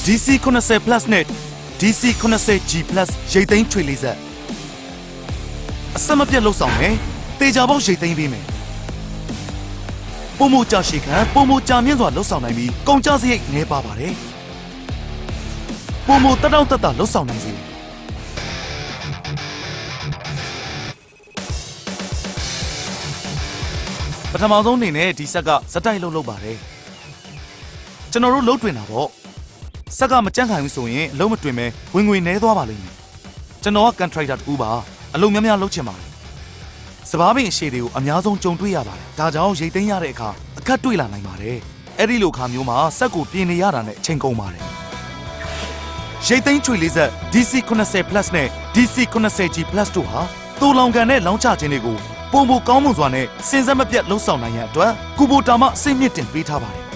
DC70Plus နဲ့ DC70GPlus ရိတ်သိမ်းထွေလေးဆက်အဆက်မပြတ်လှုပ်ဆောင်မယ်တေချာပေါက်ရိတ်သိမ်းပေးမယ်ပုံမကြရှိခံပုံမကြမြင့်စွာလှုပ်ဆောင်နိုင်ပြီးကုန်ကြစရိတ်နည်းပါပါတယ်ပုံမတက်တောင့်တက်တာလှုပ်ဆောင်နိုင်စေပထမဆုံးအနေနဲ့ဒီဆက်ကဇက်တိုက်လုပ်ပါတယ်ကျွန်တော်တို့လှုပ်တွင်တာပေါ့ဆက်ကမကြမ်းခိုင်ဘူးဆိုရင်အလုံးမတွင်ပဲဝင်ငွေနည်းသွားပါလိမ့်မယ်ကျွန်တော်ကကန်ထရိုက်တာတူပါအလုံးများများလုပ်ချင်ပါတယ်စပားပင်အရှိတွေကိုအများဆုံးကြုံတွေ့ရပါတယ်ဒါကြောင့်ရိတ်သိမ်းရတဲ့အခါအခက်တွေ့လာနိုင်ပါတယ်အဲ့ဒီလိုခါမျိုးမှာဆက်ကိုပြင်နေရတာနဲ့အချိန်ကုန်ပါတယ်ရိတ်သိမ်းချွေလေးဆက် DC70Plus နဲ့ DC70GPlus တို့ဟာတူလောင်ကန်နဲ့လောင်းချခြင်းတွေကိုပုံမကောင်းမွန်စွာနဲ့စင်စက်မပြတ်လှုပ်ဆောင်နိုင်ရန်အတွက်ကူဘိုတာမှအစိမ့်မြင့်တင်ပေးထားပါတယ်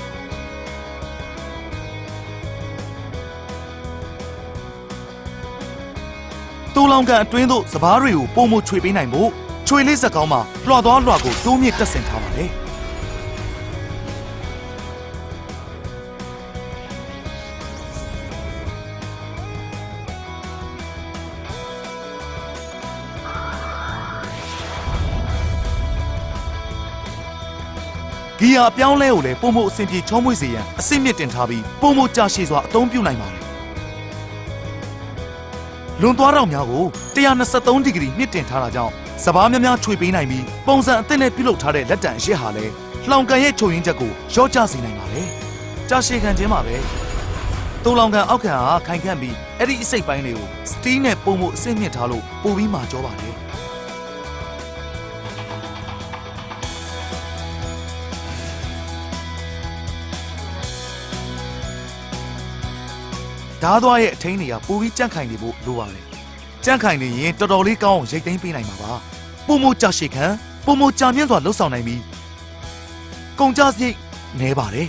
တူလောင်ကန်အတွင်းသို့စပားတွေကိုပုံမချွေပေးနိုင်ဖို့ချွေလေးစက်ကောင်းမှာလွှသွားလွှကိုတိုးမြင့်တက်ဆင်ထားပါတယ်ဂီယာပြောင်းလဲကိုလည်းပုံမအဆင်ပြေချောမွေ့စေရန်အစိမ့်မြင့်တင်ထားပြီးပုံမကြာရှည်စွာအသုံးပြုနိုင်ပါတယ်လွန်သွားတော့များကို123ဒီဂရီမြင့်တင်ထားတာကြောင့်စပားများများချွေပေးနိုင်ပြီးပုံစံအသစ်နဲ့ပြုလုပ်ထားတဲ့လက်တံအရစ်ဟာလည်းလောင်ကန်ရဲ့ချိုရင်းချက်ကိုရော့ကျစေနိုင်ပါတယ်ကြာရှည်ခံခြင်းပါပဲတူလောင်ကန်အောက်ခံဟာခိုင်ခန့်ပြီးအဲ့ဒီအစိတ်ပိုင်းတွေကိုစတီးနဲ့ပုံမအဆင့်မြင့်ထားလို့ပိုပြီးမာကြောပါတယ်ဓားသွားရဲ့အထင်းတွေကပိုပြီးကြန့်ခိုင်နေဖို့လိုပါတယ်ကြန့်ခိုင်နေရင်တော်တော်လေးကောင်းအောင်ရိတ်သိမ်းပေးနိုင်မှာပါပုံမကြာရှည်ခံပုံမကြာမြင့်စွာလှုပ်ဆောင်နိုင်ပြီးကုန်ကြစရိတ်နည်းပါတယ်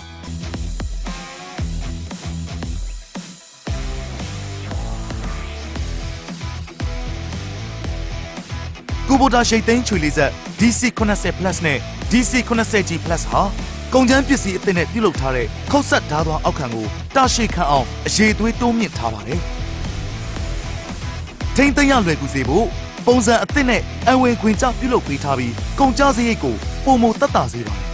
ကူဘိုတာရိတ်သိမ်းချွေလေးဆက် DC70Plus နဲ့ DC70GPlus ဟာကုန်ကျန်းပစ္စည်းအသစ်နဲ့ပြုလုပ်ထားတဲ့ခုတ်ဆက်ဓားသွားအောက်ခံကိုတာရှည်ခံအောင်အရေးသွေးတိုးမြင့်ထားပါတယ်။ထိမ့်သိမ်းရလွယ်ကူစေဖို့ပုံစံအသစ်နဲ့အံဝင်ခွင်ကျပြုလုပ်ပေးထားပြီးကုန်ကျစရိတ်ကိုပုံမသက်သာစေပါတယ်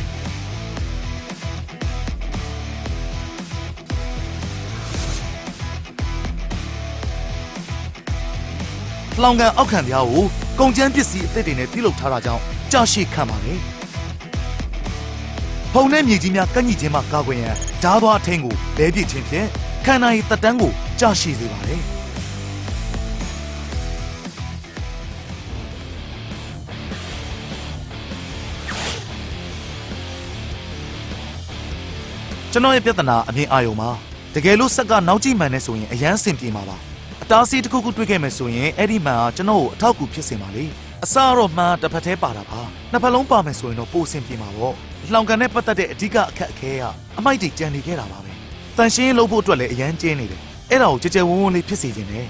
။လောင်ကန်အောက်ခံပြားကိုကုန်ကျန်းပစ္စည်းအသစ်တွေနဲ့ပြုလုပ်ထားတာကြောင့်ကြာရှည်ခံပါတယ်။ဖုံနဲ့မြေကြီးများကန့်ညှိခြင်းမှကာကွယ်ရန်ဓားသွားအထင်းကိုလဲပြစ်ခြင်းဖြင့်ခန္ဓာရည်တက်တန်းကိုကြာရှည်စေပါတယ်ကျွန်တော်ရဲ့ပြဿနာအမြင်အာရုံမှာတကယ်လို့ဆက်ကနောက်ကျမှန်နေဆိုရင်အရန်အဆင်ပြေမှာပါအတားအဆီးတစ်ခုခုတွေ့ခဲ့မယ်ဆိုရင်အဲ့ဒီမှန်ဟာကျွန်တော်ကိုအထောက်အကူဖြစ်စေပါလေအစားတော့မှန်တစ်ဖက်တည်းပါတာပါနှစ်ဖက်လုံးပါမယ်ဆိုရင်တော့ပိုအဆင်ပြေမှာပေါ့လောင်ကန်နဲ့ပတ်သက်တဲ့အဓိကအခက်အခဲကအမိုက်တွေကြံနေခဲ့တာပါပဲတန်ရှင်းလုပ်ဖို့အတွက်လည်းအရန်ကျင်းနေတယ်အဲ့ဒါကိုကြဲကြဲဝန်းဝန်းလေးဖြစ်စေခြင်းနဲ့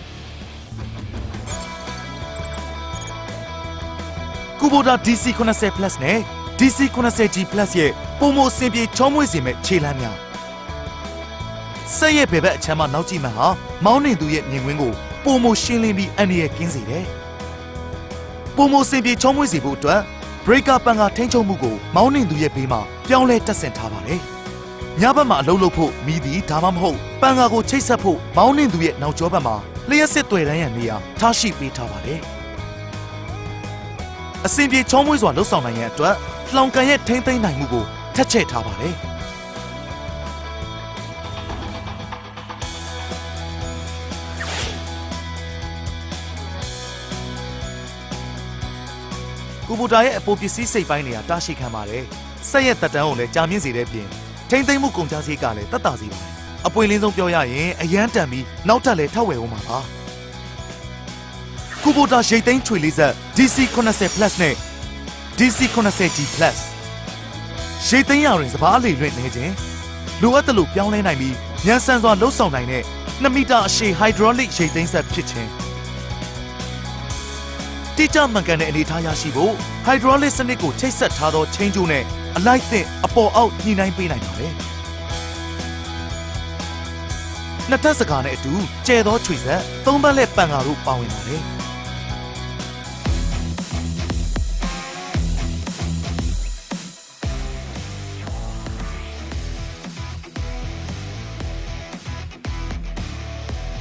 ကူဘိုတာ DC70Plus နဲ့ DC70GPlus ရဲ့ပုံမအဆင်ပြေချောမွေ့စေမဲ့ခြေလှမ်းများဆက်ရဲ့ဘယ်ဘက်အချမ်းမှနောက်ကြည့်မှဟာမောင်းနေသူရဲ့မြင်ကွင်းကိုပုံမရှင်းလင်းပြီးအန္တရာယ်ကင်းစေတယ်ပုံမအဆင်ပြေချောမွေ့စေဖို့အတွက်breaker ပန်ကထိန်းချုပ်မှုကိုမောင်းနှင်သူရဲ့ဘေးမှာပြောင်းလဲတက်ဆင်ထားပါတယ်။ညဘက်မှာအလုပ်လုပ်ဖို့မိသည်ဒါမှမဟုတ်ပန်ကာကိုချိတ်ဆက်ဖို့မောင်းနှင်သူရဲ့နောက်ကျောဘက်မှာလျှက်စစ်တွေ့တန်းရန်နေရာထားရှိပေးထားပါတယ်။အစင်ပြေချောမွေ့စွာလှုပ်ဆောင်နိုင်ရန်အတွက်လောင်ကန်ရဲ့ထိမ့်သိမ်းနိုင်မှုကိုထက်ချဲ့ထားပါတယ်။ကူဘိုတာရဲ့အပေါ်ပစ္စည်းစိတ်ပိုင်းတွေကတာရှိခံပါတယ်။ဆက်ရဲ့တက်တန်းကိုလည်းကြာမြင့်စေတဲ့ပြင်ထိမ့်သိမ်းမှုကုန်ကျစရိတ်ကလည်းတက်တာစေပါတယ်။အပွင့်လင်းဆုံးပြောရရင်အရန်တန်ပြီးနောက်ထပ်လည်းထပ်ဝယ်ဦးမှာပါ။ကူဘိုတာရိတ်သိမ်းချွေလေးဆက် DC70Plus နဲ့ DC70GPlus ရိတ်သိမ်းရရင်စပားလေလွင့်နေခြင်းလိုအပ်တယ်လို့ပြောင်းလဲနိုင်ပြီးညံဆန်စွာလှုပ်ဆောင်နိုင်တဲ့2မီတာအရှည် hydraulic ရိတ်သိမ်းဆက်ဖြစ်ခြင်းတိကျမှန်ကန်တဲ့အနေအထားရရှိဖို့ hydraulic စနစ်ကိုချိတ်ဆက်ထားသောချင်းကျိုးနဲ့အလိုက်သင့်အပေါ်အောက်ညှိနှိုင်းပေးနိုင်ပါတယ်။ နှစ်ထပ်စကားနဲ့အတူကျဲသောချွေဆက်သုံးပတ်လက်ပန်ကာတို့ပါဝင်ပါတယ်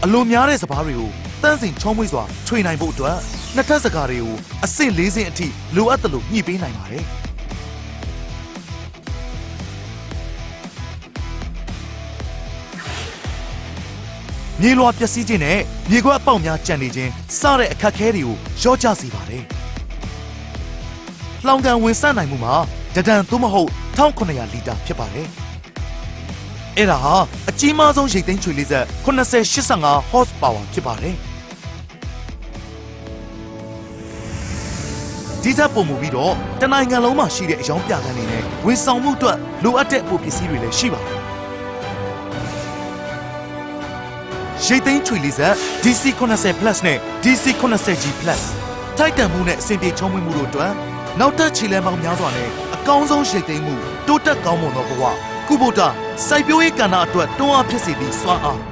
အလိုများတဲ့စပားတွေကိုတန်းစင်ချောမွေ့စွာခြွေနိုင်ဖို့အတွက်နှစ်ထပ်စကားတွေကိုအဆင့်၄ဆင့်အထိလိုအပ်တယ်လို့ညှိပေးနိုင်ပါတယ်မြေလွှာပျက်စီးခြင်းနဲ့မြေခွက်အပေါက်များကျန်နေခြင်းစတဲ့အခက်အခဲတွေကိုလျှော့ချစေပါတယ်။လောင်ကန်ဝင်ဆန့်နိုင်မှုမှာတဒံသို့မဟုတ်1900လီတာဖြစ်ပါတယ်။အဲ့ဒါဟာအကြီးမားဆုံးရိတ်သိမ်းချွေလေးဆက်80-85 horsepower ဖြစ်ပါတယ်။ဒီထက်ပိုမှုပြီးတော့တနိုင်ငံလုံးမှာရှိတဲ့အယောင်ပြခန်းတွေနဲ့ဝန်ဆောင်မှုအတွက်လိုအပ်တဲ့အဖို့ပစ္စည်းတွေလည်းရှိပါတယ်။ရိတ်သိမ်းချွေလေးဆက် DC70Plus နဲ့ DC70GPlus ထိုက်တန်မှုနဲ့အဆင်ပြေချုံးမွေးမှုတို့အတွက်နောက်ထပ်ခြေလှမ်းပေါင်းများစွာနဲ့အကောင်းဆုံးရိတ်သိမ်းမှုတိုးတက်ကောင်းမွန်သောဘဝKubotaစိုက်ပျိုးရေးကဏ္ဍအတွက်တွန်းအားဖြစ်စေသည့်စွမ်းအား